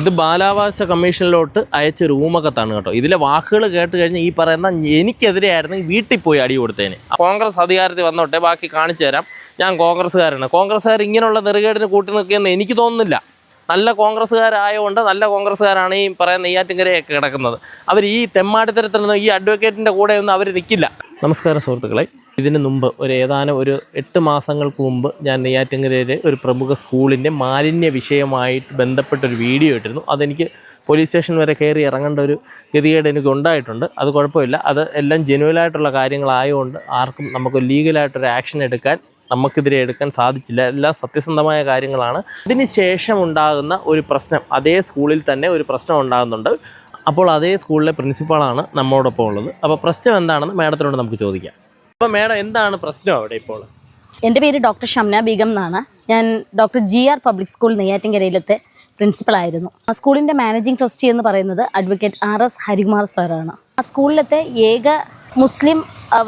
ഇത് ബാലാവകാശ കമ്മീഷനിലോട്ട് അയച്ച റൂമകത്താണ് കേട്ടോ. ഇതിലെ വാക്കുകൾ കേട്ട് കഴിഞ്ഞാൽ ഈ പറയുന്ന എനിക്കെതിരെയായിരുന്നെങ്കിൽ വീട്ടിൽ പോയി അടി കൊടുത്തേന്. കോൺഗ്രസ് അധികാരത്തിൽ വന്നോട്ടെ, ബാക്കി കാണിച്ചു തരാം, ഞാൻ കോൺഗ്രസ്സുകാരാണ്. കോൺഗ്രസ്സുകാർ ഇങ്ങനെയുള്ള നെറുകേടിന് കൂട്ടി നിൽക്കുകയെന്ന് എനിക്ക് തോന്നുന്നില്ല. നല്ല കോൺഗ്രസ്സുകാരായതുകൊണ്ട് നല്ല കോൺഗ്രസ്സുകാരാണ് ഈ പറയുന്ന നെയ്യാറ്റിൻകരയൊക്കെ കിടക്കുന്നത്. അവർ ഈ തെമ്മാടിത്തരത്തിലൊന്നും ഈ അഡ്വക്കേറ്റിൻ്റെ കൂടെ ഒന്നും അവർ നിൽക്കില്ല. നമസ്കാരം സുഹൃത്തുക്കളെ. ഇതിന് മുമ്പ് ഏതാനും 8 മാസങ്ങൾക്ക് മുമ്പ് ഞാൻ നെയ്യാറ്റിൻകരയിലെ ഒരു പ്രമുഖ സ്കൂളിൻ്റെ മാലിന്യ വിഷയമായിട്ട് ബന്ധപ്പെട്ടൊരു വീഡിയോ ഇട്ടിരുന്നു. അതെനിക്ക് പോലീസ് സ്റ്റേഷൻ വരെ കയറി ഇറങ്ങേണ്ട ഒരു ഗതികേട് എനിക്ക് ഉണ്ടായിട്ടുണ്ട്. അത് കുഴപ്പമില്ല. അത് എല്ലാം ജെനുവലായിട്ടുള്ള കാര്യങ്ങളായതുകൊണ്ട് ആർക്കും നമുക്ക് ലീഗലായിട്ടൊരു ആക്ഷൻ നമുക്കെതിരെ എടുക്കാൻ സാധിച്ചില്ല. എല്ലാം സത്യസന്ധമായ കാര്യങ്ങളാണ്. ഇതിന് ശേഷം ഉണ്ടാകുന്ന ഒരു പ്രശ്നം, അതേ സ്കൂളിൽ തന്നെ ഒരു പ്രശ്നം ഉണ്ടാകുന്നുണ്ട്. അപ്പോൾ അതേ സ്കൂളിലെ പ്രിൻസിപ്പാളാണ് നമ്മോടൊപ്പം ഉള്ളത്. അപ്പോൾ പ്രശ്നം എന്താണെന്ന് മാഡത്തിനോട് നമുക്ക് ചോദിക്കാം. അപ്പോൾ മാഡം, എന്താണ് പ്രശ്നം അവിടെ ഇപ്പോൾ? എൻ്റെ പേര് ഡോക്ടർ ഷംന ബീഗം എന്നാണ്. ഞാൻ ഡോക്ടർ GR പബ്ലിക് സ്കൂൾ നെയ്യാറ്റിൻകരയിലത്തെ പ്രിൻസിപ്പളായിരുന്നു. ആ സ്കൂളിൻ്റെ മാനേജിംഗ് ട്രസ്റ്റി എന്ന് പറയുന്നത് അഡ്വക്കേറ്റ് RS ഹരികുമാർ സാറാണ്. ആ സ്കൂളിലത്തെ ഏക മുസ്ലിം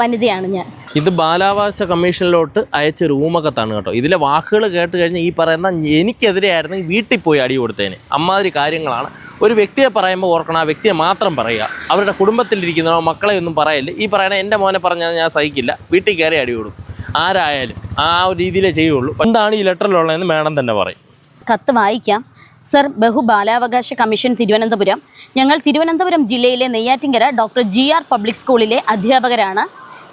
വനിതയാണ് ഞാൻ. ഇത് ബാലാവകാശ കമ്മീഷനിലോട്ട് അയച്ച റൂമകത്താണ് കേട്ടോ. ഇതിലെ വാക്കുകൾ കേട്ട് കഴിഞ്ഞാൽ ഈ പറയുന്ന എനിക്കെതിരെയായിരുന്നെങ്കിൽ വീട്ടിൽ പോയി അടി കൊടുത്തേന്. അമ്മാതിരി കാര്യങ്ങളാണ്. ഒരു വ്യക്തിയെ പറയുമ്പോൾ ഓർക്കണം, ആ വ്യക്തിയെ മാത്രം പറയുക. അവരുടെ കുടുംബത്തിലിരിക്കുന്നവോ മക്കളെ ഒന്നും പറയില്ല. ഈ പറയുന്ന എൻ്റെ മോനെ പറഞ്ഞാൽ ഞാൻ സഹിക്കില്ല, വീട്ടിൽ കയറി അടി കൊടുക്കും. ആരായാലും ആ ഒരു രീതിയിലേ ചെയ്യുള്ളൂ. എന്താണ് ഈ ലെറ്ററിലുള്ളതെന്ന് മാഡം തന്നെ പറയും. കത്ത് വായിക്കാം. സർ, ബഹുബാലാവകാശ കമ്മീഷൻ തിരുവനന്തപുരം. ഞങ്ങൾ തിരുവനന്തപുരം ജില്ലയിലെ നെയ്യാറ്റിൻകര ഡോക്ടർ GR പബ്ലിക് സ്കൂളിലെ അധ്യാപകരാണ്.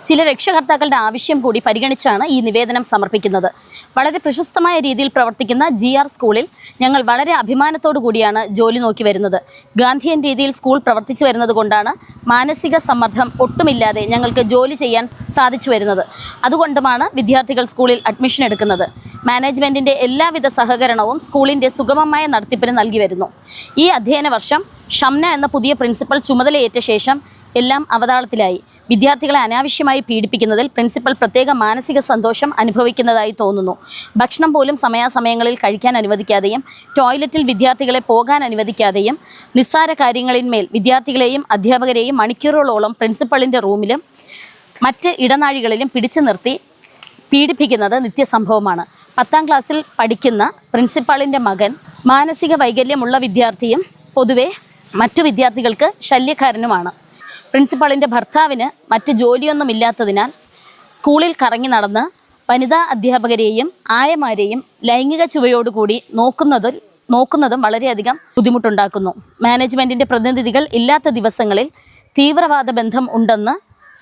ചില രക്ഷകർത്താക്കളുടെ ആവശ്യം കൂടി പരിഗണിച്ചാണ് ഈ നിവേദനം സമർപ്പിക്കുന്നത്. വളരെ പ്രശസ്തമായ രീതിയിൽ പ്രവർത്തിക്കുന്ന GR സ്കൂളിൽ ഞങ്ങൾ വളരെ അഭിമാനത്തോടു കൂടിയാണ് ജോലി നോക്കി വരുന്നത്. ഗാന്ധിയൻ രീതിയിൽ സ്കൂൾ പ്രവർത്തിച്ചു വരുന്നത് കൊണ്ടാണ് മാനസിക സമ്മർദ്ദം ഒട്ടുമില്ലാതെ ഞങ്ങൾക്ക് ജോലി ചെയ്യാൻ സാധിച്ചു വരുന്നത്. അതുകൊണ്ടുമാണ് വിദ്യാർത്ഥികൾ സ്കൂളിൽ അഡ്മിഷൻ എടുക്കുന്നത്. മാനേജ്മെൻറ്റിൻ്റെ എല്ലാവിധ സഹകരണവും സ്കൂളിൻ്റെ സുഗമമായ നടത്തിപ്പിന് നൽകി വരുന്നു. ഈ അധ്യയന വർഷം ഷംന എന്ന പുതിയ പ്രിൻസിപ്പൽ ചുമതലയേറ്റ ശേഷം എല്ലാം അവതാളത്തിലായി. വിദ്യാർത്ഥികളെ അനാവശ്യമായി പീഡിപ്പിക്കുന്നതിൽ പ്രിൻസിപ്പൽ പ്രത്യേക മാനസിക സന്തോഷം അനുഭവിക്കുന്നതായി തോന്നുന്നു. ഭക്ഷണം പോലും സമയാസമയങ്ങളിൽ കഴിക്കാൻ അനുവദിക്കാതെയും ടോയ്ലറ്റിൽ വിദ്യാർത്ഥികളെ പോകാൻ അനുവദിക്കാതെയും നിസ്സാര കാര്യങ്ങളിന്മേൽ വിദ്യാർത്ഥികളെയും അധ്യാപകരെയും മണിക്കൂറുകളോളം പ്രിൻസിപ്പളിൻ്റെ റൂമിലും മറ്റ് ഇടനാഴികളിലും പിടിച്ചു നിർത്തി പീഡിപ്പിക്കുന്നത് നിത്യസംഭവമാണ്. 10ാം ക്ലാസ്സിൽ പഠിക്കുന്ന പ്രിൻസിപ്പാളിൻ്റെ മകൻ മാനസിക വൈകല്യമുള്ള വിദ്യാർത്ഥിയും പൊതുവെ മറ്റു വിദ്യാർത്ഥികൾക്ക് ശല്യക്കാരനുമാണ്. പ്രിൻസിപ്പാളിൻ്റെ ഭർത്താവിന് മറ്റ് ജോലിയൊന്നുമില്ലാത്തതിനാൽ സ്കൂളിൽ കറങ്ങി നടന്ന് വനിതാ അധ്യാപകരെയും ആയമാരെയും ലൈംഗിക ചുവയോടുകൂടി നോക്കുന്നതും വളരെയധികം ബുദ്ധിമുട്ടുണ്ടാക്കുന്നു. മാനേജ്മെൻറ്റിൻ്റെ പ്രതിനിധികൾ ഇല്ലാത്ത ദിവസങ്ങളിൽ തീവ്രവാദ ബന്ധം ഉണ്ടെന്ന്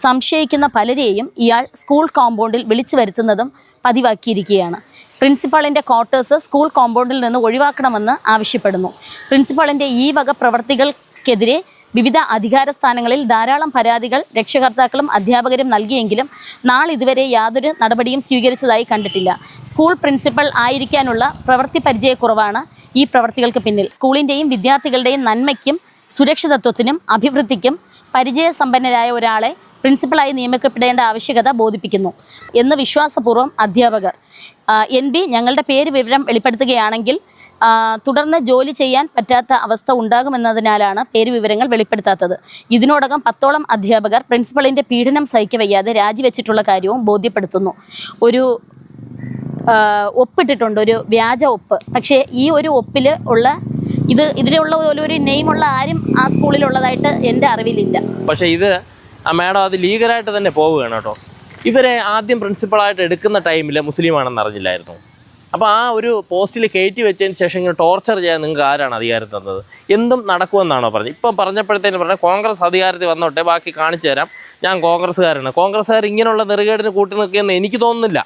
സംശയിക്കുന്ന പലരെയും ഇയാൾ സ്കൂൾ കോമ്പൗണ്ടിൽ വിളിച്ചു വരുത്തുന്നതും പതിവാക്കിയിരിക്കുകയാണ്. പ്രിൻസിപ്പാളിൻ്റെ ക്വാർട്ടേഴ്സ് സ്കൂൾ കോമ്പൗണ്ടിൽ നിന്ന് ഒഴിവാക്കണമെന്ന് ആവശ്യപ്പെടുന്നു. പ്രിൻസിപ്പാളിൻ്റെ ഈ വക പ്രവർത്തികൾക്കെതിരെ വിവിധ അധികാര സ്ഥാനങ്ങളിൽ ധാരാളം പരാതികൾ രക്ഷകർത്താക്കളും അധ്യാപകരും നൽകിയെങ്കിലും നാളിതുവരെ യാതൊരു നടപടിയും സ്വീകരിച്ചതായി കണ്ടിട്ടില്ല. സ്കൂൾ പ്രിൻസിപ്പൽ ആയിരിക്കാനുള്ള പ്രവൃത്തി പരിചയക്കുറവാണ് ഈ പ്രവൃത്തികൾക്ക് പിന്നിൽ. സ്കൂളിൻ്റെയും വിദ്യാർത്ഥികളുടെയും നന്മയ്ക്കും സുരക്ഷിതത്വത്തിനും അഭിവൃദ്ധിക്കും പരിചയസമ്പന്നരായ ഒരാളെ പ്രിൻസിപ്പലായി നിയമിക്കപ്പെടേണ്ട ആവശ്യകത ബോധിപ്പിക്കുന്നു എന്ന് വിശ്വാസപൂർവ്വം അധ്യാപകർ. NB ഞങ്ങളുടെ പേര് വിവരം വെളിപ്പെടുത്തുകയാണെങ്കിൽ തുടർന്ന് ജോലി ചെയ്യാൻ പറ്റാത്ത അവസ്ഥ ഉണ്ടാകുമെന്നതിനാലാണ് പേര് വിവരങ്ങൾ വെളിപ്പെടുത്താത്തത്. ഇതിനോടകം 10ഓളം അധ്യാപകർ പ്രിൻസിപ്പളിൻ്റെ പീഡനം സഹിക്കവയ്യാതെ രാജിവെച്ചിട്ടുള്ള കാര്യവും ബോധ്യപ്പെടുത്തുന്നു. ഒരു ഒപ്പിട്ടിട്ടുണ്ട്, ഒരു വ്യാജ ഒപ്പ്. പക്ഷേ ഈ ഒരു ഒപ്പിൽ ഉള്ള ഇതിലുള്ള ഒരു നെയിമുള്ള ആരും ആ സ്കൂളിലുള്ളതായിട്ട് എൻ്റെ അറിവിലില്ല. പക്ഷേ ഇത് മാഡം അത് ലീഗലായിട്ട് തന്നെ പോവുകയാണ് കേട്ടോ. ഇവരെ ആദ്യം പ്രിൻസിപ്പളായിട്ട് എടുക്കുന്ന ടൈമിൽ മുസ്ലിമാണെന്ന് അറിഞ്ഞില്ലായിരുന്നു. അപ്പോൾ ആ ഒരു പോസ്റ്റിൽ കയറ്റി വെച്ചതിന് ശേഷം ഇങ്ങനെ ടോർച്ചർ ചെയ്യാൻ നിങ്ങൾക്ക് ആരാണ് അധികാരം തന്നത്? എന്തും നടക്കുമെന്നാണോ പറഞ്ഞത്? ഇപ്പം പറഞ്ഞപ്പോഴത്തേന് പറഞ്ഞാൽ കോൺഗ്രസ് അധികാരത്തിൽ വന്നോട്ടെ, ബാക്കി കാണിച്ചു തരാം, ഞാൻ കോൺഗ്രസ്സുകാരാണ്. കോൺഗ്രസ്സുകാർ ഇങ്ങനെയുള്ള നെറുകേടിന് കൂട്ടി നിൽക്കുകയെന്ന് എനിക്ക് തോന്നുന്നില്ല.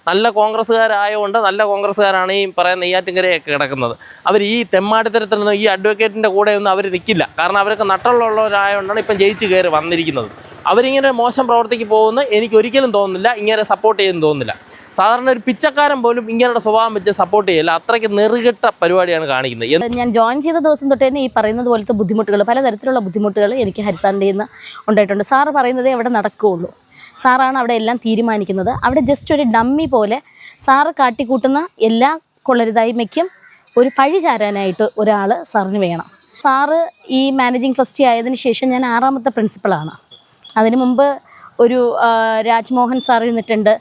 നല്ല കോൺഗ്രസ്സുകാരായതുകൊണ്ട് നല്ല കോൺഗ്രസ്സുകാരാണ് ഈ പറയുന്ന നെയ്യാറ്റിൻകരയൊക്കെ കിടക്കുന്നത്. അവർ ഈ തെമ്മാടിത്തരത്തിലൊന്നും ഈ അഡ്വക്കേറ്റിൻ്റെ കൂടെ ഒന്നും അവർ നിൽക്കില്ല. കാരണം അവരൊക്കെ നട്ടലുള്ളവരായതുകൊണ്ടാണ് ഇപ്പം ജയിച്ച് കയറി വന്നിരിക്കുന്നത്. അവരിങ്ങനെ മോശം പ്രവർത്തിക്ക് പോകുന്ന എനിക്ക് ഒരിക്കലും തോന്നുന്നില്ല, ഇങ്ങനെ സപ്പോർട്ട് ചെയ്യുമെന്ന് തോന്നുന്നില്ല. സാധാരണ ഒരു പിച്ചക്കാരൻ പോലും ഇങ്ങനെയുള്ള സ്വഭാവം വെച്ച് സപ്പോർട്ട് ചെയ്യില്ല. അത്രയ്ക്ക് നെറുകെട്ട പരിപാടിയാണ് കാണിക്കുന്നത്. ഞാൻ ജോയിൻ ചെയ്ത ദിവസം തൊട്ട് തന്നെ ഈ പറയുന്നത് പോലത്തെ ബുദ്ധിമുട്ടുകൾ, പലതരത്തിലുള്ള ബുദ്ധിമുട്ടുകൾ എനിക്ക് ഹരിസാറിൻ്റെ നിന്ന് ഉണ്ടായിട്ടുണ്ട്. സാറ് പറയുന്നതേ അവിടെ നടക്കുകയുള്ളൂ. സാറാണ് അവിടെ എല്ലാം തീരുമാനിക്കുന്നത്. അവിടെ ജസ്റ്റ് ഒരു ഡമ്മി പോലെ സാറ് കാട്ടിക്കൂട്ടുന്ന എല്ലാ കൊള്ളരുതായ്മയ്ക്കും ഒരു പഴി ചാരാനായിട്ട് ഒരാൾ സാറിന് വേണം. സാറ് ഈ മാനേജിങ് ട്രസ്റ്റി ആയതിനു ശേഷം ഞാൻ 6ാമത്തെ പ്രിൻസിപ്പളാണ്. അതിനു മുമ്പ് ഒരു രാജ്മോഹൻ സാർ ഇരുന്നിട്ടുണ്ട്,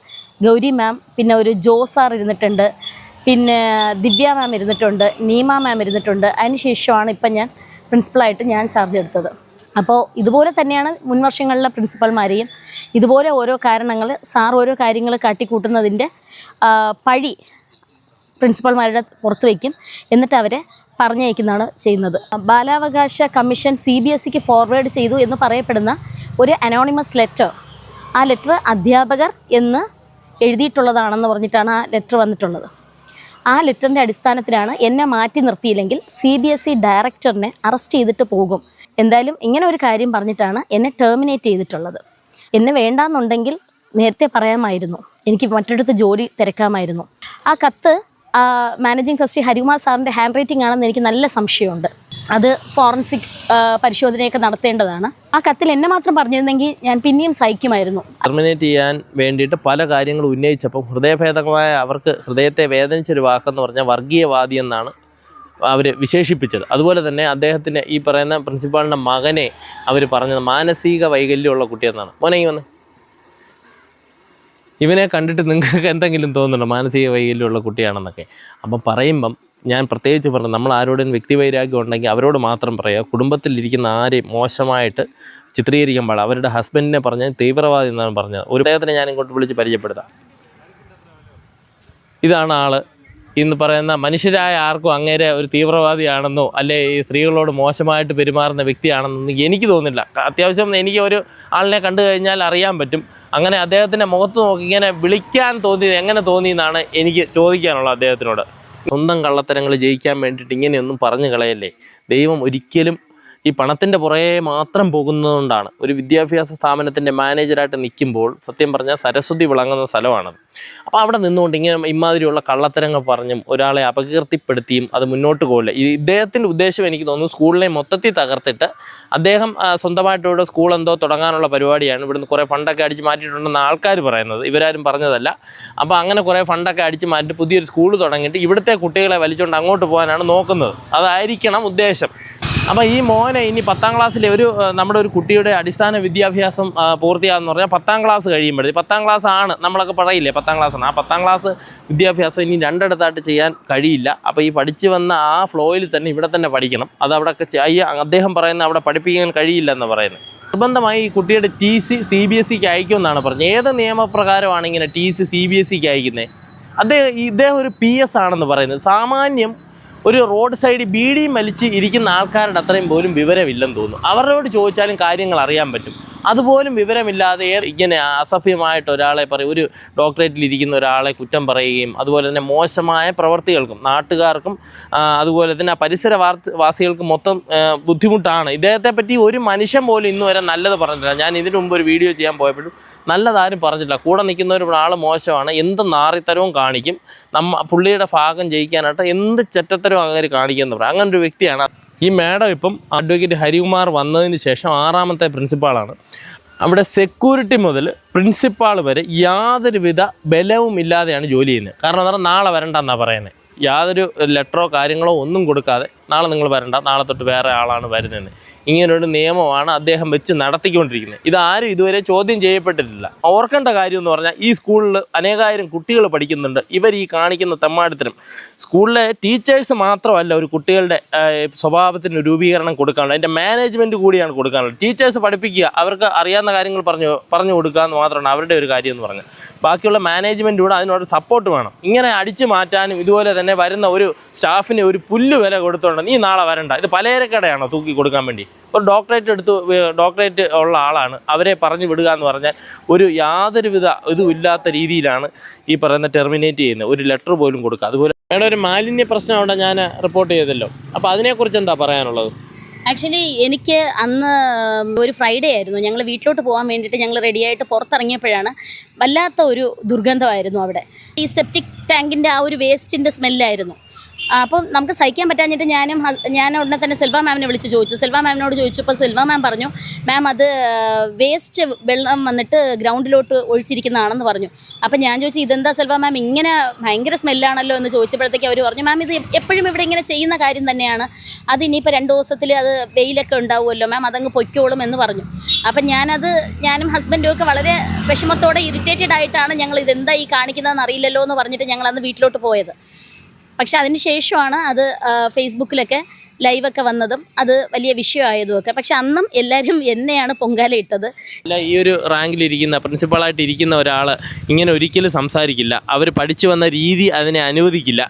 ഗൗരി മാം, പിന്നെ ഒരു ജോ സാർ ഇരുന്നിട്ടുണ്ട്, പിന്നെ ദിവ്യ മാം ഇരുന്നിട്ടുണ്ട്, നീമ മാം ഇരുന്നിട്ടുണ്ട്. അതിനുശേഷമാണ് ഇപ്പം ഞാൻ പ്രിൻസിപ്പളായിട്ട് ഞാൻ ചാർജ് എടുത്തത്. അപ്പോൾ ഇതുപോലെ തന്നെയാണ് മുൻ വർഷങ്ങളിലെ പ്രിൻസിപ്പൽമാരെയും ഇതുപോലെ ഓരോ കാരണങ്ങൾ സാർ ഓരോ കാര്യങ്ങൾ കാട്ടിക്കൂട്ടുന്നതിൻ്റെ പഴി പ്രിൻസിപ്പൽമാരുടെ പുറത്ത് വയ്ക്കും, എന്നിട്ട് അവരെ പറഞ്ഞയക്കുന്നതാണ് ചെയ്യുന്നത്. ബാലാവകാശ കമ്മീഷൻ CBSEക്ക് ഫോർവേഡ് ചെയ്തു എന്ന് പറയപ്പെടുന്ന ഒരു അനോണിമസ് ലെറ്റർ, ആ ലെറ്റർ അധ്യാപകർ എന്ന് എഴുതിയിട്ടുള്ളതാണെന്ന് പറഞ്ഞിട്ടാണ് ആ ലെറ്റർ വന്നിട്ടുള്ളത്. ആ ലെറ്ററിൻ്റെ അടിസ്ഥാനത്തിലാണ് എന്നെ മാറ്റി നിർത്തിയില്ലെങ്കിൽ CBSE ഡയറക്ടറിനെ അറസ്റ്റ് ചെയ്തിട്ട് പോകും, എന്തായാലും ഇങ്ങനെ ഒരു കാര്യം പറഞ്ഞിട്ടാണ് എന്നെ ടെർമിനേറ്റ് ചെയ്തിട്ടുള്ളത്. എന്നെ വേണ്ടാന്നുണ്ടെങ്കിൽ നേരത്തെ പറയാമായിരുന്നു, എനിക്ക് മറ്റൊരിടത്ത് ജോലി തിരക്കാമായിരുന്നു. ആ കത്ത് മാനേജിംഗ് ട്രസ്റ്റി ഹരികുമാർ സാറിൻ്റെ ഹാൻഡ് റൈറ്റിംഗ് ആണെന്ന് എനിക്ക് നല്ല സംശയമുണ്ട്. അത് ഫോറൻസിക് പരിശോധനയൊക്കെ നടത്തേണ്ടതാണ്. ആ കത്തിൽ എന്നെ മാത്രം പറഞ്ഞിരുന്നെങ്കിൽ ഞാൻ പിന്നെയും സഹിക്കുമായിരുന്നു. ടെർമിനേറ്റ് ചെയ്യാൻ വേണ്ടിയിട്ട് പല കാര്യങ്ങളും ഉന്നയിച്ചപ്പോൾ ഹൃദയഭേദകമായ അവർക്ക് ഹൃദയത്തെ വേദനിച്ചൊരു വാക്കെന്ന് പറഞ്ഞാൽ വർഗീയവാദി എന്നാണ് അവർ വിശേഷിപ്പിച്ചത്. അതുപോലെ തന്നെ അദ്ദേഹത്തിൻ്റെ ഈ പറയുന്ന പ്രിൻസിപ്പാളിൻ്റെ മകനെ അവർ പറഞ്ഞത് മാനസിക വൈകല്യമുള്ള കുട്ടിയെന്നാണ്. മോനെ വന്ന് ഇവനെ കണ്ടിട്ട് നിങ്ങൾക്ക് എന്തെങ്കിലും തോന്നുന്നുണ്ടോ മാനസിക വൈകല്യമുള്ള കുട്ടിയാണെന്നൊക്കെ? അപ്പം പറയുമ്പം ഞാൻ പ്രത്യേകിച്ച് പറഞ്ഞു, നമ്മൾ ആരോടും വ്യക്തിവൈരാഗ്യം ഉണ്ടെങ്കിൽ അവരോട് മാത്രം പറയുക. കുടുംബത്തിലിരിക്കുന്ന ആരെയും മോശമായിട്ട് ചിത്രീകരിക്കാൻ പാടില്ല. അവരുടെ ഹസ്ബൻഡിനെ പറഞ്ഞാൽ തീവ്രവാദി എന്നാണ് പറഞ്ഞത്. ഒരു അദ്ദേഹത്തിനെ ഞാൻ ഇങ്ങോട്ട് വിളിച്ച് പരിചയപ്പെടുത്താം. ഇതാണ് ആള്. ഇന്ന് പറയുന്ന മനുഷ്യരായ ആർക്കും അങ്ങേരെ ഒരു തീവ്രവാദിയാണെന്നോ അല്ലെ ഈ സ്ത്രീകളോട് മോശമായിട്ട് പെരുമാറുന്ന വ്യക്തിയാണെന്നൊന്നും എനിക്ക് തോന്നുന്നില്ല. അത്യാവശ്യം എനിക്ക് ഒരു ആളിനെ കണ്ടു കഴിഞ്ഞാൽ അറിയാൻ പറ്റും. അങ്ങനെ അദ്ദേഹത്തിൻ്റെ മുഖത്ത് നോക്കി ഇങ്ങനെ വിളിക്കാൻ തോന്നിയത് എങ്ങനെ തോന്നിയെന്നാണ് എനിക്ക് ചോദിക്കാനുള്ളത് അദ്ദേഹത്തിനോട്. സ്വന്തം കള്ളത്തരങ്ങൾ ജയിക്കാൻ വേണ്ടിയിട്ട് ഇങ്ങനെയൊന്നും പറഞ്ഞു കളയല്ലേ. ദൈവം ഒരിക്കലും ഈ പണത്തിൻ്റെ പുറകെ മാത്രം പോകുന്നതുകൊണ്ടാണ്. ഒരു വിദ്യാഭ്യാസ സ്ഥാപനത്തിൻ്റെ മാനേജറായിട്ട് നിൽക്കുമ്പോൾ സത്യം പറഞ്ഞാൽ സരസ്വതി വിളങ്ങുന്ന സ്ഥലമാണത്. അപ്പോൾ അവിടെ നിന്നുകൊണ്ട് ഇങ്ങനെ ഇമാതിരിയുള്ള കള്ളത്തരങ്ങൾ പറഞ്ഞും ഒരാളെ അപകീർത്തിപ്പെടുത്തിയും അത് മുന്നോട്ട് പോകില്ല. ഇദ്ദേഹത്തിൻ്റെ ഉദ്ദേശം എനിക്ക് തോന്നുന്നു സ്കൂളിനെ മൊത്തത്തിൽ തകർത്തിട്ട് അദ്ദേഹം സ്വന്തമായിട്ടിവിടെ സ്കൂൾ എന്തോ തുടങ്ങാനുള്ള പരിപാടിയാണ്. ഇവിടുന്ന് കുറേ ഫണ്ടൊക്കെ അടിച്ച് മാറ്റിയിട്ടുണ്ടെന്ന് ആൾക്കാർ പറയുന്നത്, ഇവരാരും പറഞ്ഞതല്ല. അപ്പോൾ അങ്ങനെ കുറേ ഫണ്ടൊക്കെ അടിച്ച് മാറ്റി പുതിയൊരു സ്കൂൾ തുടങ്ങിയിട്ട് ഇവിടുത്തെ കുട്ടികളെ വലിച്ചുകൊണ്ട് അങ്ങോട്ട് പോകാനാണ് നോക്കുന്നത്. അതായിരിക്കണം ഉദ്ദേശം. അപ്പോൾ ഈ മോനെ ഇനി 10ാം ക്ലാസ്സിലെ നമ്മുടെ ഒരു കുട്ടിയുടെ അടിസ്ഥാന വിദ്യാഭ്യാസം പൂർത്തിയാകുമെന്ന് പറഞ്ഞാൽ 10ാം ക്ലാസ് കഴിയുമ്പോഴേ 10ാം ക്ലാസ് ആണ് നമ്മളൊക്കെ പറയില്ലേ 10ാം ക്ലാസ്സാണ്. ആ 10ാം ക്ലാസ് വിദ്യാഭ്യാസം ഇനി രണ്ടിടത്തായിട്ട് ചെയ്യാൻ കഴിയില്ല. അപ്പോൾ ഈ പഠിച്ചു വന്ന ആ ഫ്ലോയിൽ തന്നെ ഇവിടെ തന്നെ പഠിക്കണം. അത് അവിടെയൊക്കെ അദ്ദേഹം പറയുന്ന അവിടെ പഠിപ്പിക്കാൻ കഴിയില്ലെന്ന് പറയുന്നത്. നിർബന്ധമായി ഈ കുട്ടിയുടെ TC CBSEക്ക് അയക്കുമെന്നാണ് പറഞ്ഞത്. ഏത് നിയമപ്രകാരമാണ് ഇങ്ങനെ TC CBSEക്ക് അയക്കുന്നത്? ഇദ്ദേഹം ഒരു PS ആണെന്ന് പറയുന്നത്. സാമാന്യം ഒരു റോഡ് സൈഡിൽ ബീഡിയും വലിച്ച് ഇരിക്കുന്ന ആൾക്കാരുടെ അത്രയും പോലും വിവരമില്ലെന്ന് തോന്നുന്നു. അവരോട് ചോദിച്ചാലും കാര്യങ്ങൾ അറിയാൻ പറ്റും. അതുപോലും വിവരമില്ലാതെ ഇങ്ങനെ അസഭ്യമായിട്ട് ഒരാളെ പറയും, ഒരു ഡോക്ടറേറ്റിലിരിക്കുന്ന ഒരാളെ കുറ്റം പറയുകയും അതുപോലെ തന്നെ മോശമായ പ്രവർത്തികൾക്കും നാട്ടുകാർക്കും അതുപോലെ തന്നെ പരിസരവാസികൾക്കും മൊത്തം ബുദ്ധിമുട്ടാണ്. ഇദ്ദേഹത്തെ പറ്റി ഒരു മനുഷ്യൻ പോലും ഇന്ന് വരെ നല്ലത് പറഞ്ഞിട്ടില്ല. ഞാൻ ഇതിനു മുമ്പ് ഒരു വീഡിയോ ചെയ്യാൻ പോയപ്പോഴും നല്ലതാരും പറഞ്ഞിട്ടില്ല. കൂടെ നിൽക്കുന്ന ആൾ മോശമാണ്, എന്ത് നാറിത്തരവും കാണിക്കും, പുള്ളിയുടെ ഭാഗം ജയിക്കാനായിട്ട് എന്ത് ചെറ്റത്തരവും അങ്ങനെ കാണിക്കുമെന്ന് പറയാം. അങ്ങനെ ഒരു വ്യക്തിയാണ് ഈ മാഡം. ഇപ്പം അഡ്വക്കേറ്റ് ഹരികുമാർ വന്നതിന് ശേഷം 6ാമത്തെ പ്രിൻസിപ്പാളാണ്. അവിടെ സെക്യൂരിറ്റി മുതൽ പ്രിൻസിപ്പാൾ വരെ യാതൊരുവിധ ബലവും ഇല്ലാതെയാണ് ജോലി ചെയ്യുന്നത്. കാരണം എന്താ, നാളെ വരണ്ടെന്നാണ് പറയുന്നത്. യാതൊരു ലെറ്ററോ കാര്യങ്ങളോ ഒന്നും കൊടുക്കാതെ നാളെ നിങ്ങൾ വരണ്ട, നാളെ തൊട്ട് വേറെ ആളാണ് വരുന്നതെന്ന് ഇങ്ങനൊരു നിയമമാണ് അദ്ദേഹം വെച്ച് നടത്തിക്കൊണ്ടിരിക്കുന്നത്. ഇതാരും ഇതുവരെ ചോദ്യം ചെയ്യപ്പെട്ടിട്ടില്ല. ഓർക്കേണ്ട കാര്യം എന്ന് പറഞ്ഞാൽ ഈ സ്കൂളിൽ അനേകായിരം കുട്ടികൾ പഠിക്കുന്നുണ്ട്. ഇവർ ഈ കാണിക്കുന്ന തെമ്മാടിത്തരം സ്കൂളിലെ ടീച്ചേഴ്സ് മാത്രമല്ല ഒരു കുട്ടികളുടെ സ്വഭാവത്തിന് രൂപീകരണം കൊടുക്കാനുള്ളത്, അതിൻ്റെ മാനേജ്മെൻറ്റ് കൂടിയാണ് കൊടുക്കാനുള്ളത്. ടീച്ചേഴ്സ് പഠിപ്പിക്കുക, അവർക്ക് അറിയാവുന്ന കാര്യങ്ങൾ പറഞ്ഞു കൊടുക്കുക എന്ന് മാത്രമാണ് അവരുടെ ഒരു കാര്യം എന്ന് പറഞ്ഞത്. ബാക്കിയുള്ള മാനേജ്മെൻറ്റ് കൂടെ അതിനോട് സപ്പോർട്ട് വേണം. ഇങ്ങനെ അടിച്ചു മാറ്റാനും ഇതുപോലെ തന്നെ വരുന്ന ഒരു സ്റ്റാഫിന് ഒരു പുല്ല് വില കൊടുത്തോണ്ട് നീ നാളെ വരണ്ട, ഇത് പലചരക്കടയാണോ തൂക്കി കൊടുക്കാൻ വേണ്ടി? ഒരു ഡോക്ടറേറ്റ് ഉള്ള ആളാണ്, അവരെ പറഞ്ഞു വിടുക എന്ന് പറഞ്ഞാൽ യാതൊരുവിധ ഇതുമില്ലാത്ത രീതിയിലാണ് ഈ പറയുന്ന ടെർമിനേറ്റ് ചെയ്യുന്നത്. ഒരു ലെറ്റർ പോലും കൊടുക്കുക. അതുപോലെ വേണ്ട ഒരു മാലിന്യ പ്രശ്നം അവിടെ ഞാൻ റിപ്പോർട്ട് ചെയ്തല്ലോ. അപ്പോൾ അതിനെക്കുറിച്ച് എന്താ പറയാനുള്ളത്? ആക്ച്വലി എനിക്ക് അന്ന് ഒരു ഫ്രൈഡേ ആയിരുന്നു. ഞങ്ങൾ വീട്ടിലോട്ട് പോകാൻ വേണ്ടിയിട്ട് ഞങ്ങൾ റെഡിയായിട്ട് പുറത്തിറങ്ങിയപ്പോഴാണ് വല്ലാത്ത ഒരു ദുർഗന്ധമായിരുന്നു അവിടെ. ഈ സെപ്റ്റിക് ടാങ്കിൻ്റെ ആ ഒരു വേസ്റ്റിൻ്റെ സ്മെല്ലായിരുന്നു. അപ്പം നമുക്ക് സഹിക്കാൻ പറ്റാഞ്ഞിട്ട് ഞാൻ ഉടനെ തന്നെ സെൽവ മാമിനെ വിളിച്ച് ചോദിച്ചു. സെൽവ മാമിനോട് ചോദിച്ചപ്പോൾ സെൽവ മാം പറഞ്ഞു, മാം അത് വേസ്റ്റ് വെള്ളം വന്നിട്ട് ഗ്രൗണ്ടിലോട്ട് ഒഴിച്ചിരിക്കുന്നതാണെന്ന് പറഞ്ഞു. അപ്പം ഞാൻ ചോദിച്ചു, ഇതെന്താ സെൽവ മാം ഇങ്ങനെ ഭയങ്കര സ്മെല്ലാണല്ലോ എന്ന് ചോദിച്ചപ്പോഴത്തേക്ക് അവർ പറഞ്ഞു, മാം ഇത് എപ്പോഴും ഇവിടെ ഇങ്ങനെ ചെയ്യുന്ന കാര്യം തന്നെയാണ്, അത് ഇനിയിപ്പോൾ 2 ദിവസത്തിൽ അത് വെയിലൊക്കെ ഉണ്ടാവുമല്ലോ മാം, അതങ്ങ് പൊയ്ക്കോളും എന്ന് പറഞ്ഞു. അപ്പം ഞാനും ഹസ്ബൻഡും ഒക്കെ വളരെ വിഷമത്തോടെ ഇറിറ്റേറ്റഡ് ആയിട്ടാണ് ഞങ്ങൾ ഇതെന്താ ഈ കാണിക്കുന്നതെന്ന് അറിയില്ലല്ലോ എന്ന് പറഞ്ഞിട്ട് ഞങ്ങളന്ന് വീട്ടിലോട്ട് പോയത്. പക്ഷെ അതിന് ശേഷമാണ് അത് ഫേസ്ബുക്കിലൊക്കെ ലൈവൊക്കെ വന്നതും അത് വലിയ വിഷയമായതും ഒക്കെ. പക്ഷെ അന്നും എല്ലാവരും എന്നെയാണ് പൊങ്കാലയിട്ടത്. അല്ല, ഈ ഒരു റാങ്കിലിരിക്കുന്ന പ്രിൻസിപ്പളായിട്ട് ഇരിക്കുന്ന ഒരാൾ ഇങ്ങനെ ഒരിക്കലും സംസാരിക്കില്ല. അവർ പഠിച്ചു വന്ന രീതി അതിനെ അനുവദിക്കില്ല.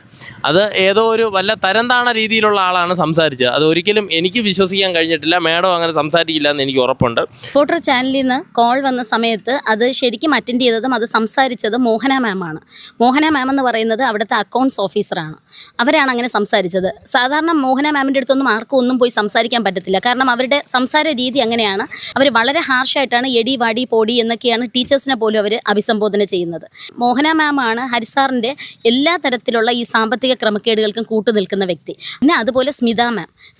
അത് ഏതോ ഒരു വല്ല തരംതാണ രീതിയിലുള്ള ആളാണ് സംസാരിച്ചത്. അത് ഒരിക്കലും എനിക്ക് വിശ്വസിക്കാൻ കഴിഞ്ഞിട്ടില്ല. മേഡം അങ്ങനെ സംസാരിക്കില്ല എന്ന് എനിക്ക് ഉറപ്പുണ്ട്. റിപ്പോർട്ടർ ചാനലിൽ നിന്ന് കോൾ വന്ന സമയത്ത് അത് ശരിക്കും അറ്റൻഡ് ചെയ്തതും അത് സംസാരിച്ചത് മോഹന മാമാണ്. മോഹന മാം എന്ന് പറയുന്നത് അവിടുത്തെ അക്കൗണ്ട്സ് ഓഫീസറാണ്. അവരാണ് അങ്ങനെ സംസാരിച്ചത്. സാധാരണ മോഹന മാമിൻ്റെ അടുത്തൊന്നും ആർക്കും ഒന്നും പോയി സംസാരിക്കാൻ പറ്റത്തില്ല. കാരണം അവരുടെ സംസാര രീതി അങ്ങനെയാണ്. അവർ വളരെ ഹാർഷായിട്ടാണ് എടി വാടി പോടി എന്നൊക്കെയാണ് ടീച്ചേഴ്സിനെ പോലും അവർ അഭിസംബോധന ചെയ്യുന്നത്. മോഹന മാമാണ് ഹരിസാറിൻ്റെ എല്ലാ തരത്തിലുള്ള ഈ സാമ്പത്തിക ക്രമക്കേടുകൾക്കും കൂട്ടു നിൽക്കുന്ന വ്യക്തി. പിന്നെ അതുപോലെ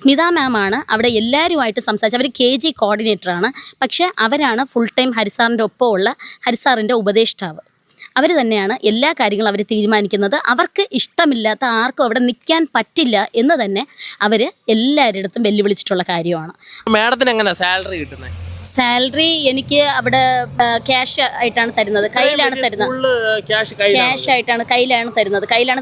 സ്മിത മാമാണ് അവിടെ എല്ലാവരുമായിട്ട് സംസാരിച്ചത്. അവർ KG കോർഡിനേറ്ററാണ്. പക്ഷേ അവരാണ് ഫുൾ ടൈം ഹരിസാറിൻ്റെ ഒപ്പമുള്ള ഹരിസാറിൻ്റെ ഉപദേഷ്ടാവ്. അവർ തന്നെയാണ് എല്ലാ കാര്യങ്ങളും അവർ തീരുമാനിക്കുന്നത്. അവർക്ക് ഇഷ്ടമില്ലാത്ത ആർക്കും അവിടെ നിൽക്കാൻ പറ്റില്ല എന്ന് തന്നെ അവർ എല്ലാവരുടെ അടുത്തും വെല്ലുവിളിച്ചിട്ടുള്ള കാര്യമാണ്. മേഡത്തിന് എങ്ങനെ സാലറി കിട്ടുന്നത്? സാലറി എനിക്ക് അവിടെ ക്യാഷ് ആയിട്ടാണ് തരുന്നത്. കയ്യിലാണ് തരുന്നത്. ക്യാഷ് ആയിട്ടാണ് കയ്യിലാണ്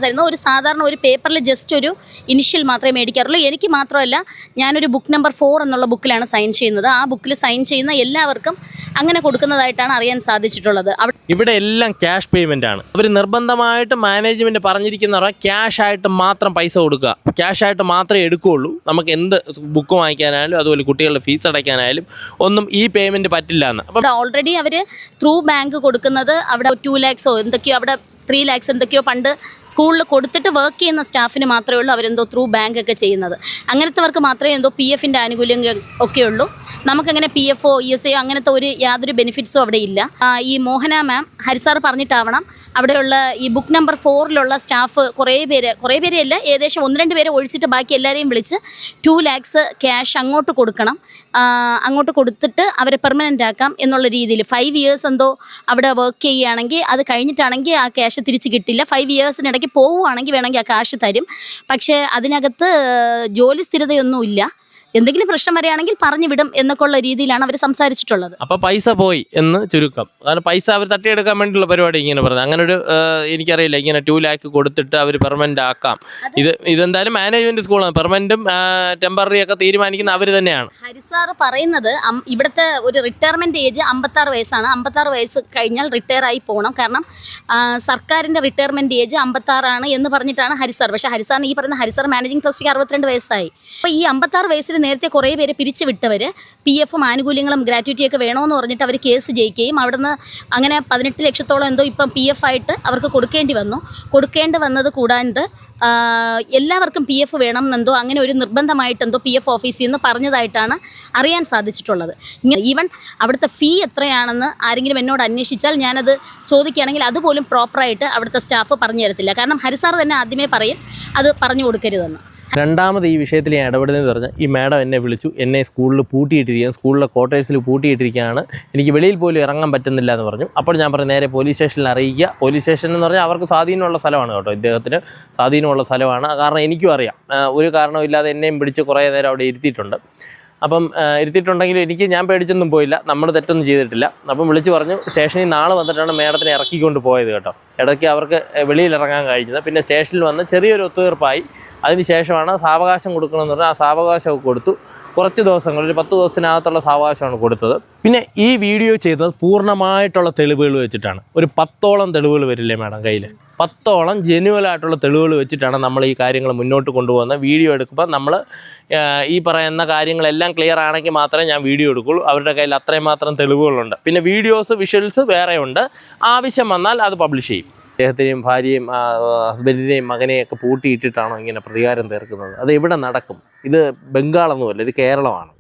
തരുന്നത്. ഒരു സാധാരണ ഒരു പേപ്പറിൽ ജസ്റ്റ് ഒരു ഇനിഷ്യൽ മാത്രമേ മേടിക്കാറുള്ളൂ. എനിക്ക് മാത്രമല്ല, ഞാനൊരു ബുക്ക് നമ്പർ 4 എന്നുള്ള ബുക്കിലാണ് സൈൻ ചെയ്യുന്നത്. ആ ബുക്കിൽ സൈൻ ചെയ്യുന്ന എല്ലാവർക്കും അങ്ങനെ കൊടുക്കുന്നതായിട്ടാണ് അറിയാൻ സാധിച്ചിട്ടുള്ളത്. ഇവിടെ എല്ലാം ക്യാഷ് പേയ്മെൻ്റ് ആണ്. അവർ നിർബന്ധമായിട്ട് മാനേജ്മെൻറ്റ് പറഞ്ഞിരിക്കുന്നവർ ക്യാഷ് ആയിട്ട് മാത്രം പൈസ കൊടുക്കുക, ക്യാഷ് ആയിട്ട് മാത്രമേ എടുക്കുകയുള്ളൂ. നമുക്ക് എന്ത് ബുക്ക് വാങ്ങിക്കാനായാലും അതുപോലെ കുട്ടികളുടെ ഫീസ് അടയ്ക്കാനായാലും ഒന്നും ഈ പേയ്മെൻറ്റ് പറ്റില്ല എന്ന്. അപ്പോൾ ഓൾറെഡി അവർ ത്രൂ ബാങ്ക് കൊടുക്കുന്നത് അവിടെ 2 lakhs എന്തൊക്കെയോ, അവിടെ 3 lakhs എന്തൊക്കെയോ പണ്ട് സ്കൂളിൽ കൊടുത്തിട്ട് വർക്ക് ചെയ്യുന്ന സ്റ്റാഫിന് മാത്രമേ ഉള്ളൂ അവരെന്തോ ത്രൂ ബാങ്ക് ഒക്കെ ചെയ്യുന്നത്. അങ്ങനത്തെവർക്ക് മാത്രമേ എന്തോ PFൻ്റെ ആനുകൂല്യം ഒക്കെ ഉള്ളൂ. നമുക്കങ്ങനെ PFO ESA അങ്ങനത്തെ യാതൊരു ബെനിഫിറ്റ്സും അവിടെ ഇല്ല. ഈ മോഹന മാം ഹരിസാർ പറഞ്ഞിട്ടാവണം അവിടെയുള്ള ഈ ബുക്ക് നമ്പർ 4 സ്റ്റാഫ് കുറേ പേരെയല്ല, ഏകദേശം 1-2 പേരെ ഒഴിച്ചിട്ട് ബാക്കി എല്ലാവരെയും വിളിച്ച് 2 lakhs ക്യാഷ് അങ്ങോട്ട് കൊടുക്കണം. അങ്ങോട്ട് കൊടുത്തിട്ട് അവരെ പെർമനൻ്റ് ആക്കാം എന്നുള്ള രീതിയിൽ 5 years എന്തോ അവിടെ വർക്ക് ചെയ്യുകയാണെങ്കിൽ അത് കഴിഞ്ഞിട്ടാണെങ്കിൽ ആ ക്യാഷ് തിരിച്ച് കിട്ടില്ല. 5 yearsനിടയ്ക്ക് പോവുകയാണെങ്കിൽ വേണമെങ്കിൽ ആ കാശ് തരും. പക്ഷേ അതിനകത്ത് ജോലി സ്ഥിരതയൊന്നുമില്ല. എന്തെങ്കിലും പ്രശ്നം വരികയാണെങ്കിൽ പറഞ്ഞു വിടും എന്നൊക്കെ ഉള്ള രീതിയിലാണ് അവർ സംസാരിച്ചിട്ടുള്ളത്. അപ്പോൾ പൈസ പോയി എന്ന് ചുരുക്കം. കാരണം പൈസ അവർ തട്ടിയെടുക്കാൻ വേണ്ടിയുള്ള പരിപാടി ഇങ്ങനെ പറഞ്ഞത്. അങ്ങനെ ഒരു എനിക്കറിയില്ല, ഇങ്ങനെ 2 lakh കൊടുത്തിട്ട് അവർ പെർമനൻ്റ് ആക്കാം. ഇതെന്തായാലും മാനേജ്മെൻറ്റ് സ്കൂളാണ്. പെർമനൻറ്റും ടെമ്പററി ഒക്കെ തീരുമാനിക്കുന്ന അവർ തന്നെയാണ്. ഹരിസാർ പറയുന്നത് ഇവിടുത്തെ ഒരു റിട്ടയർമെൻറ്റ് ഏജ് 56 വയസ്സാണ്. 56 വയസ്സ് കഴിഞ്ഞാൽ റിട്ടയർ ആയി പോകണം. കാരണം സർക്കാരിൻ്റെ റിട്ടയർമെൻറ്റ് ഏജ് 56 ആണ് എന്ന് പറഞ്ഞിട്ടാണ് ഹരിസാർ. പക്ഷേ ഹരിസാറിന് ഈ പറയുന്ന ഹരിസാർ മാനേജിംഗ് ട്രസ്റ്റിക്ക് 62 വയസ്സായി. അപ്പോൾ ഈ 56 വയസ്സിൽ നേരത്തെ കുറേ പേര് പിരിച്ചു വിട്ടവർ PFും ആനുകൂല്യങ്ങളും ഗ്രാറ്റുവിറ്റിയൊക്കെ വേണമെന്ന് പറഞ്ഞിട്ട് അവർ കേസ് ജയിക്കുകയും അവിടുന്ന് അങ്ങനെ 18 ലക്ഷത്തോളം എന്തോ ഇപ്പം PF ആയിട്ട് അവർക്ക് കൊടുക്കേണ്ടി വന്നത് കൂടാണ്ട് എല്ലാവർക്കും PF വേണം എന്നെന്തോ അങ്ങനെ ഒരു നിർബന്ധമായിട്ടെന്തോ PF ഓഫീസിൽ നിന്ന് പറഞ്ഞതായിട്ടാണ് അറിയാൻ സാധിച്ചിട്ടുള്ളത്. ഈവൻ അവിടുത്തെ ഫീ എത്രയാണെന്ന് ആരെങ്കിലും എന്നോട് അന്വേഷിച്ചാൽ ഞാനത് ചോദിക്കുകയാണെങ്കിൽ അതുപോലും പ്രോപ്പറായിട്ട് അവിടുത്തെ സ്റ്റാഫ് പറഞ്ഞു തരത്തില്ല. കാരണം ഹരിസാർ തന്നെ ആദ്യമേ പറയും അത് പറഞ്ഞു കൊടുക്കരുതെന്ന്. രണ്ടാമത് ഈ വിഷയത്തിൽ ഞാൻ ഇടപെടുന്നതെന്ന് പറഞ്ഞാൽ, ഈ മാഡം എന്നെ വിളിച്ചു, എന്നെ സ്കൂളിൽ പൂട്ടിയിട്ടിരിക്കുകയാണ്, സ്കൂളിലെ ക്വാർട്ടേഴ്സിൽ പൂട്ടിയിട്ടിരിക്കുകയാണ്, എനിക്ക് വെളിയിൽ പോലും ഇറങ്ങാൻ പറ്റുന്നില്ല എന്ന് പറഞ്ഞു. അപ്പോൾ ഞാൻ പറഞ്ഞു നേരെ പോലീസ് സ്റ്റേഷനിൽ അറിയിക്കുക. പോലീസ് സ്റ്റേഷൻ എന്ന് പറഞ്ഞാൽ അവർക്ക് സ്വാധീനമുള്ള സ്ഥലമാണ് കേട്ടോ, ഇദ്ദേഹത്തിന് സ്വാധീനമുള്ള സ്ഥലമാണ്. കാരണം എനിക്കും അറിയാം, ഒരു കാരണമില്ലാതെ എന്നെയും പിടിച്ച് കുറേ നേരം അവിടെ ഇരുത്തിയിട്ടുണ്ട്. അപ്പം ഇരുത്തിയിട്ടുണ്ടെങ്കിൽ ഞാൻ പേടിച്ചൊന്നും പോയില്ല, നമ്മൾ തെറ്റൊന്നും ചെയ്തിട്ടില്ല. അപ്പം വിളിച്ച് പറഞ്ഞു സ്റ്റേഷനിൽ നാളെ വന്നിട്ടാണ് മാഡത്തിനെ ഇറക്കിക്കൊണ്ട് പോയത് കേട്ടോ. ഇടയ്ക്ക് അവർക്ക് വെളിയിൽ ഇറങ്ങാൻ കഴിഞ്ഞത്. പിന്നെ സ്റ്റേഷനിൽ വന്ന് ചെറിയൊരു ഒത്തുതീർപ്പായി. അതിനുശേഷമാണ് സാവകാശം കൊടുക്കണമെന്ന് പറഞ്ഞാൽ ആ സാവകാശമൊക്കെ കൊടുത്തു. കുറച്ച് ദിവസങ്ങൾ, ഒരു 10 ദിവസത്തിനകത്തുള്ള സാവകാശമാണ് കൊടുത്തത്. പിന്നെ ഈ വീഡിയോ ചെയ്തത് പൂർണ്ണമായിട്ടുള്ള തെളിവുകൾ വെച്ചിട്ടാണ്. ഒരു 10ഓളം തെളിവുകൾ വരില്ലേ മാഡം കയ്യിൽ? 10ഓളം ജെന്യുവലായിട്ടുള്ള തെളിവുകൾ വെച്ചിട്ടാണ് നമ്മൾ ഈ കാര്യങ്ങൾ മുന്നോട്ട് കൊണ്ടുപോകുന്നത്. വീഡിയോ എടുക്കുമ്പോൾ നമ്മൾ ഈ പറയുന്ന കാര്യങ്ങളെല്ലാം ക്ലിയർ ആണെങ്കിൽ മാത്രമേ ഞാൻ വീഡിയോ എടുക്കുകയുള്ളൂ. അവരുടെ കയ്യിൽ അത്രയും മാത്രം തെളിവുകളുണ്ട്. പിന്നെ വീഡിയോസ്, വിഷ്വൽസ് വേറെയുണ്ട്. ആവശ്യം വന്നാൽ അത് പബ്ലിഷ് ചെയ്യും. അദ്ദേഹത്തിനെയും ഭാര്യയും ഹസ്ബൻഡിനെയും മകനെയൊക്കെ പൂട്ടിയിട്ടിട്ടാണോ ഇങ്ങനെ പ്രതികാരം തീർക്കുന്നത്? അത് എവിടെ നടക്കും? ഇത് ബംഗാളൊന്നുമല്ല, ഇത് കേരളമാണ്.